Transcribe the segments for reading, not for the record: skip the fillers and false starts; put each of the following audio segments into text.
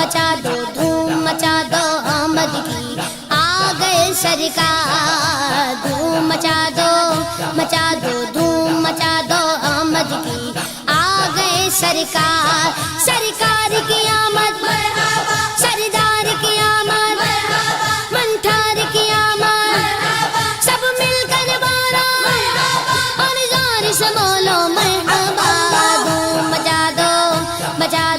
مچا دو دھوم مچا دو آمد کی آ گئے سرکار دھوم مچا دو دھوم مچا دو آمد کی آ گئے سرکار سرکار کی آمد مرحبا سردار کی آمد مرحبا منٹھار کی آمد مرحبا سب مل کر بولو مرحبا اور زور سے بولو مرحبا دھوم مچا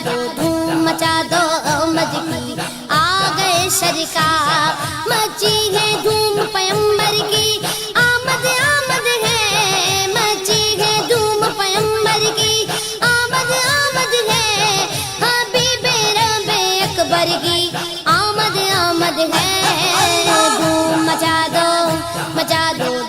دو دھوم مچا دو آمد کی آ گئے سرکار مچی ہے دھوم پیغمبر کی آمد آمد ہے مچی ہے دھوم پیغمبر کی آمد آمد ہے حبیب رب اکبر کی آمد آمد ہے دھوم مچا دو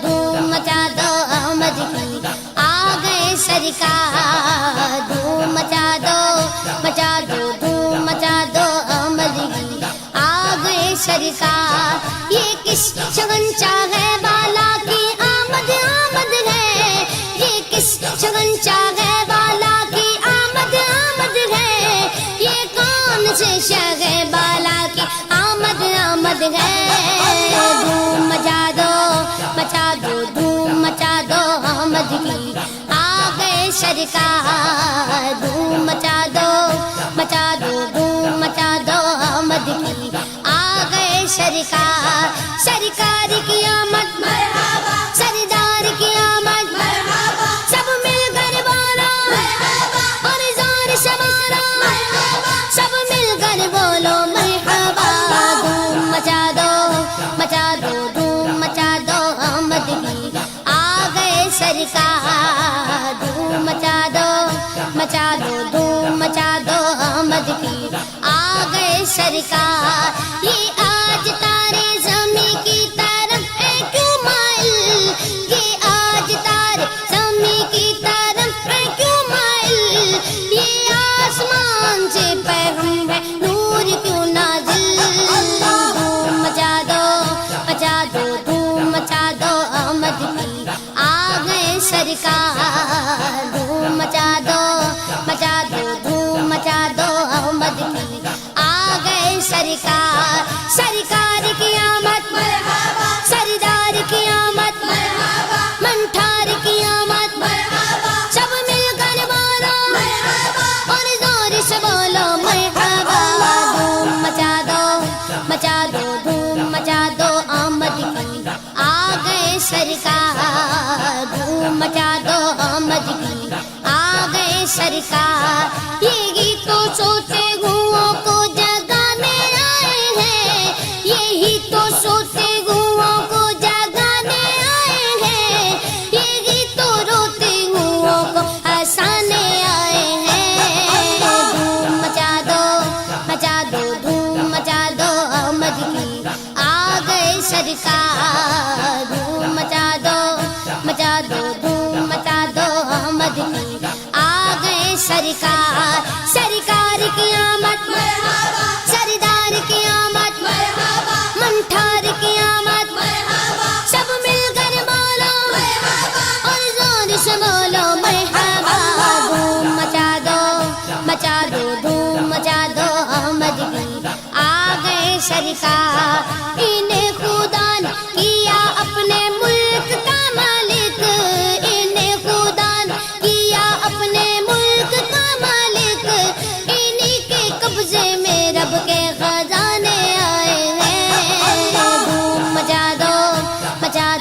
دھوم مچا دو آمد کی آ گئے سرکار دھوم مچا دو دھوم مچا دو آمد کی آ گئے سرکار یہ کس شگن چاہے والا کی آمد آمد ہے یہ کس شگن چاہے والا کی آمد آمد ہے یہ کون سے شگے والا کی آمد آمد ہے دھوم مچا دو دھوم مچا دو آمد کی آ گئے سرکار دھوم مچا دو دھوم مچا دو آمد کی آ گئے سرکار سرکار کی آمد مرحبا سردار کی آمد مرحبا سب مل کر بولو مرحبا اور زور سے بولو مرحبا سب مل کر بولو مرحبا دھوم مچا دو دھوم مچا دو آمد کی آ گئے سرکار دھوم مچا دو دھوم مچا دو آمد کی آ گئے سرکار یہ آج تارے زمین کی طرف ہے کیوں مائل یہ آج تارے زمین کی طرف ہے کیوں مائل یہ آسمان سے پیغام ہے نور کیوں نازل دھوم مچا دو دھوم مچا دو آمد کی آ گئے سرکار دھوم مچا دو دھوم مچا دو آمد کی آ گئے سرکار سرکار کی آمد مرحبا سردار کی آمد مرحبا منٹھار کی آمد مرحبا سب مل کر بولو مرحبا اور زور سے بولو مرحبا دھوم مچا دو دھوم مچا دو آمد کی آ گئے سرکار دھوم مچا دو آمد کی آ گئے سرکار یہ گیت تو سوتے گھوؤں کو جگانے آئے ہیں یہی تو سوتے گھوؤں کو جگانے آئے ہیں یہ گیت تو روتے گھوؤں کو ہنسانے آئے ہیں دھوم مچا دو دھوم مچا دو آمد کی آ گئے سرکار دھوم مچا دو دھوم مچا دو آمد کی آ گئے سرکار سرکار کی آمد مرحبا سردار کی آمد مرحبا منٹھار کی آمد مرحبا سب مل کر بولو مرحبا اور زور سے بولو مرحبا دھوم مچا دو دھوم مچا دو آمد کی آ گئے سرکار انہیں خدا نے کیا اپنے ملک کا مالک انہیں خدا نے کیا اپنے ملک کا مالک انہی کے قبضے میں رب کے خزانے آئے ہیں دھوم مچا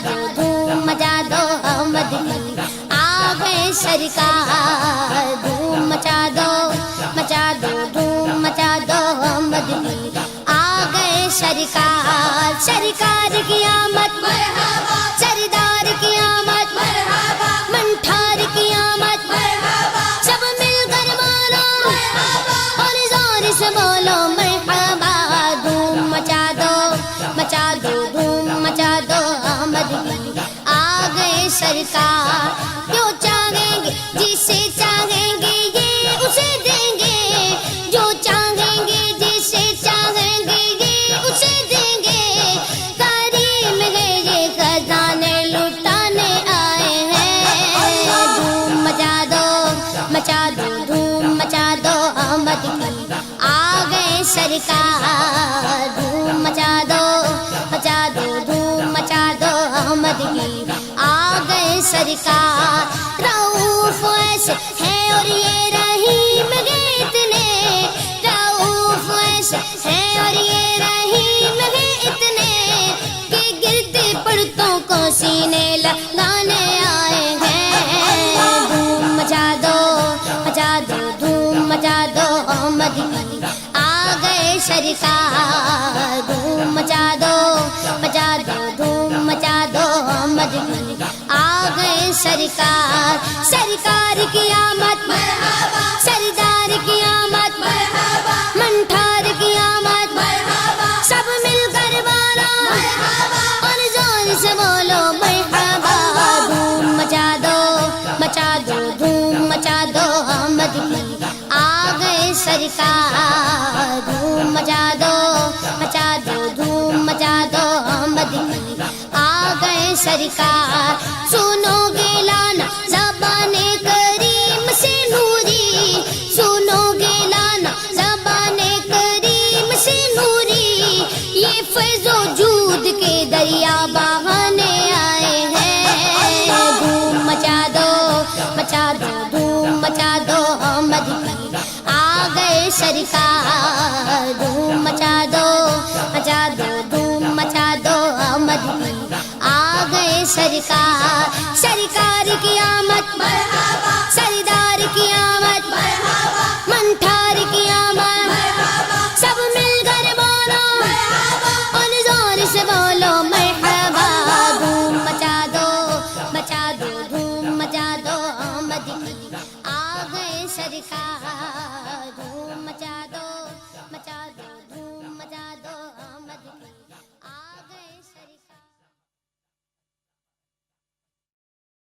دو دھوم مچا دو آمد کی آ گئے سرکار دھوم مچا دو دھوم مچا دو آمد کی آ گئے سرکار سرکار کی آمد مرحبا سردار کی آمد مرحبا منٹھار کی آمد مرحبا سب مل کر بولو مرحبا اور زور سے بولو مرحبا دھوم مچا دو دھوم مچا دو آمد کی آ گئے سرکار جو چاہیں گے جسے چاہیں گے یہ اسے دیں گے جو چاہیں گے جسے چاہیں گے یہ اسے دیں گے کریم ہے یہ خزانے لٹانے آئے ہیں دھوم مچا دو دھوم مچا دو آمد کی آ گئے سرکار دھوم مچا دو مچا دو دھوم مچا دو احمد کی آ گئے سرکار رؤوف ایسے ہے اور یہ رحیم ہے اتنے رؤوف ایسے ہے اور یہ رحیم ہے اتنے کہ گرتے پڑتوں کو سینے لگانے آئے ہیں دھوم مچا دو مچا دو دھوم مچا دو احمد کی آ گئے سرکار دھوم مچا دو مچا دو دھوم مچا دو احمد کی آ گئے سرکار سرکار کی آمد مرحبا سردار کی آمد مرحبا منٹھار کی آمد مرحبا سب مل کر بالا مرحبا اور زور سے بولو مرحبا دھوم مچا دو مچا دو دھوم مچا دو احمد کی آ گئے سرکار دھوم مچا دو مچا دو دھوم مچا دو احمد کی آ گئے سرکار سنو گے لانا زبان کریم سے نوری سنو گے لانا زبان کریم سے نوری یہ فیض و جود کے دریا بہانے آئے ہیں دھوم مچا دو مچا دو دھوم مچا دو احمد کی آ گئے سرکار دھوم مچا دو مچا دو دھوم مچا دو احمد کی آ گئے سرکار سرکار کی آمد مرحبا